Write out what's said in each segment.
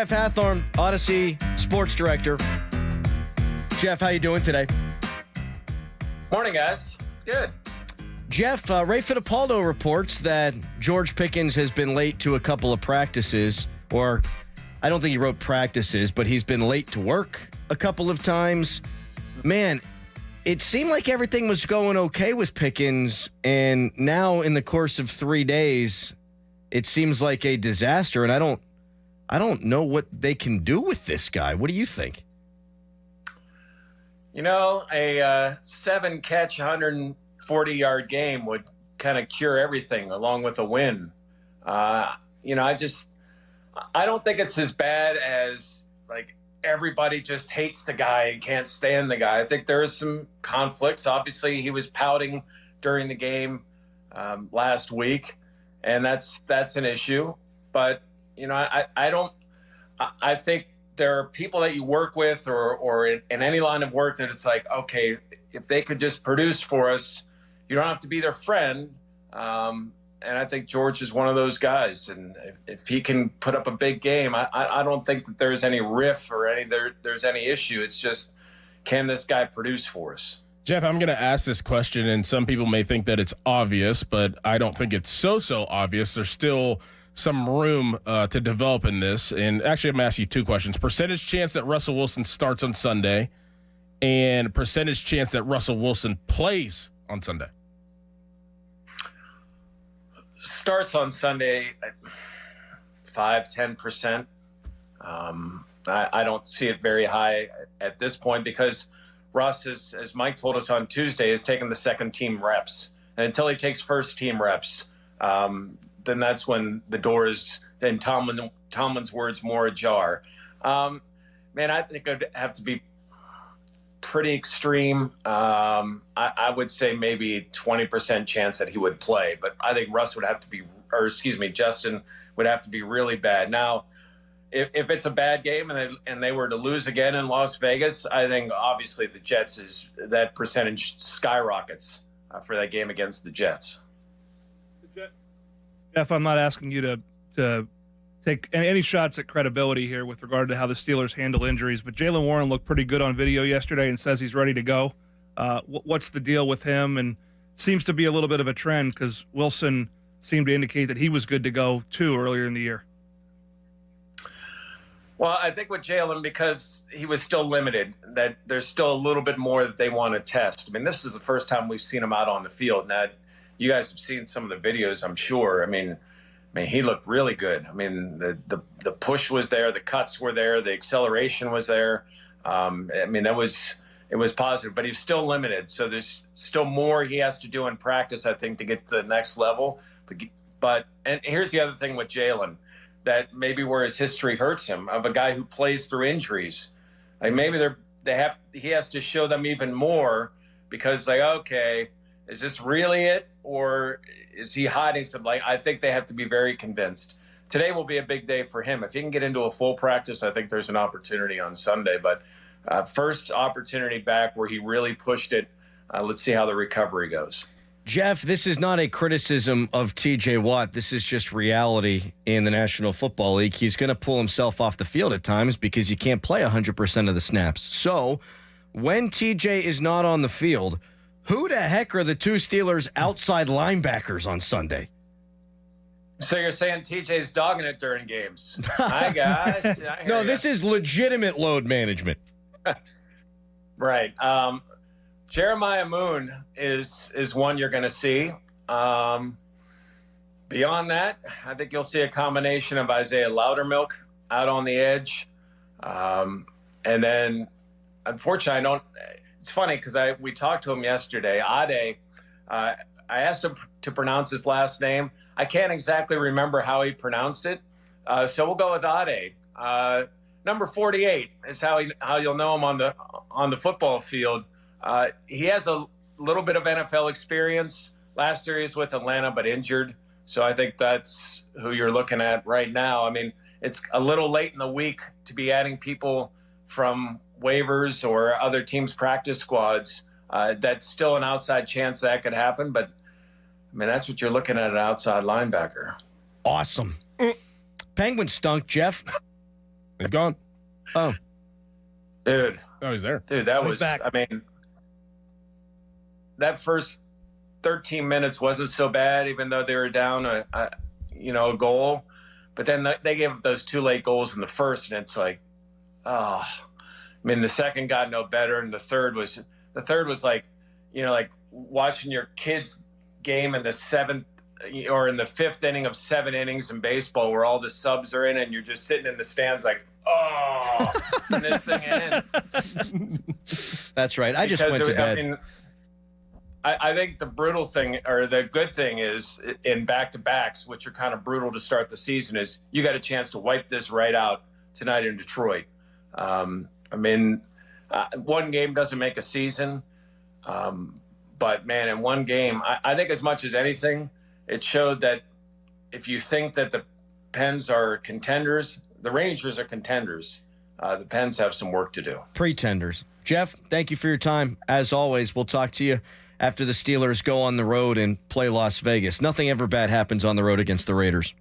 Jeff Hathhorn, Odyssey Sports Director. Jeff, how you doing today? Morning, guys. Good. Jeff, Ray Fittipaldo reports that George Pickens has been late to a couple of practices, or I don't think he wrote practices, but he's been late to work a couple of times. Man, it seemed like everything was going okay with Pickens, and now in the course of 3 days, it seems like a disaster, and I don't know what they can do with this guy. What do you think? You know, a 7-catch, 140-yard game would kind of cure everything along with a win. I don't think it's as bad as, like, everybody just hates the guy and can't stand the guy. I think there is some conflicts. Obviously, he was pouting during the game last week, and that's an issue. But, I think there are people that you work with or in any line of work that it's like, okay, if they could just produce for us, you don't have to be their friend. And I think George is one of those guys. And if he can put up a big game, I don't think that there's any riff or there's any issue. It's just, can this guy produce for us? Jeff, I'm going to ask this question, and some people may think that it's obvious, but I don't think it's so obvious. There's still some room to develop in this. And actually, I'm going to ask you two questions. Percentage chance that Russell Wilson starts on Sunday, and percentage chance that Russell Wilson plays on Sunday. Starts on Sunday, 5-10%. I don't see it very high at this point because Russ, as Mike told us on Tuesday, has taken the second team reps. And until he takes first team reps, then that's when the door is, in Tomlin's words, more ajar. Man, I think it would have to be pretty extreme. I would say maybe 20% chance that he would play, but I think Russ would have to be, Justin would have to be really bad. Now, if it's a bad game and they were to lose again in Las Vegas, I think obviously the Jets that percentage skyrockets for that game against the Jets. Jeff, I'm not asking you to take any shots at credibility here with regard to how the Steelers handle injuries, but Jaylen Warren looked pretty good on video yesterday and says he's ready to go. What's the deal with him? And seems to be a little bit of a trend because Wilson seemed to indicate that he was good to go too earlier in the year. Well, I think with Jaylen, because he was still limited, that there's still a little bit more that they want to test. I mean, this is the first time we've seen him out on the field. Now, you guys have seen some of the videos, I'm sure. I mean, he looked really good. I mean, the push was there, the cuts were there, the acceleration was there. It was positive, but he's still limited. So there's still more he has to do in practice, I think, to get to the next level. But here's the other thing with Jaylen, that maybe where his history hurts him, of a guy who plays through injuries. Like maybe he has to show them even more because, like, okay, is this really it, or is he hiding something? Like, I think they have to be very convinced. Today will be a big day for him. If he can get into a full practice, I think there's an opportunity on Sunday. But first opportunity back where he really pushed it. Let's see how the recovery goes. Jeff, this is not a criticism of T.J. Watt. This is just reality in the National Football League. He's going to pull himself off the field at times because you can't play 100% of the snaps. So when T.J. is not on the field, who the heck are the two Steelers outside linebackers on Sunday? So you're saying TJ's dogging it during games? Hi, guys. No, this is legitimate load management. Right. Jeremiah Moon is one you're going to see. Beyond that, I think you'll see a combination of Isaiah Loudermilk out on the edge. And then, unfortunately, it's funny because we talked to him yesterday. Ade, I asked him to pronounce his last name. I can't exactly remember how he pronounced it. So we'll go with Ade. Number 48 is how you'll know him on the football field. He has a little bit of NFL experience. Last year he was with Atlanta, but injured. So I think that's who you're looking at right now. I mean, it's a little late in the week to be adding people from waivers or other teams' practice squads. That's still an outside chance that could happen. But, I mean, that's what you're looking at, an outside linebacker. Awesome. Penguins stunk, Jeff. He's gone. Oh, Dude. Oh, he's there. Dude, that He's was, back. I mean, that first 13 minutes wasn't so bad, even though they were down a goal. But then they gave up those 2 late goals in the first, and it's like, oh, I mean, the second got no better, and the third was like, like watching your kids' game in the 7th or in the 5th inning of 7 innings in baseball, where all the subs are in, and you're just sitting in the stands like, oh, and this thing ends. that's right. I just went to bed. I mean, I think the brutal thing, or the good thing, is in back-to-backs, which are kind of brutal to start the season, is you got a chance to wipe this right out tonight in Detroit. I mean, one game doesn't make a season, but man, in one game, I think as much as anything, it showed that if you think that the Pens are contenders, the Rangers are contenders. The Pens have some work to do. Pretenders. Jeff, thank you for your time. As always, we'll talk to you after the Steelers go on the road and play Las Vegas. Nothing ever bad happens on the road against the Raiders.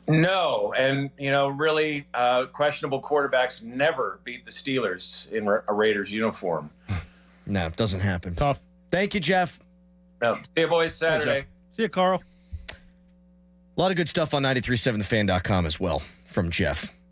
No, and really questionable quarterbacks never beat the Steelers in a Raiders uniform. No, it doesn't happen. Tough. Thank you, Jeff. No, see you boys Saturday. See you, Carl. A lot of good stuff on 937thefan.com as well from Jeff.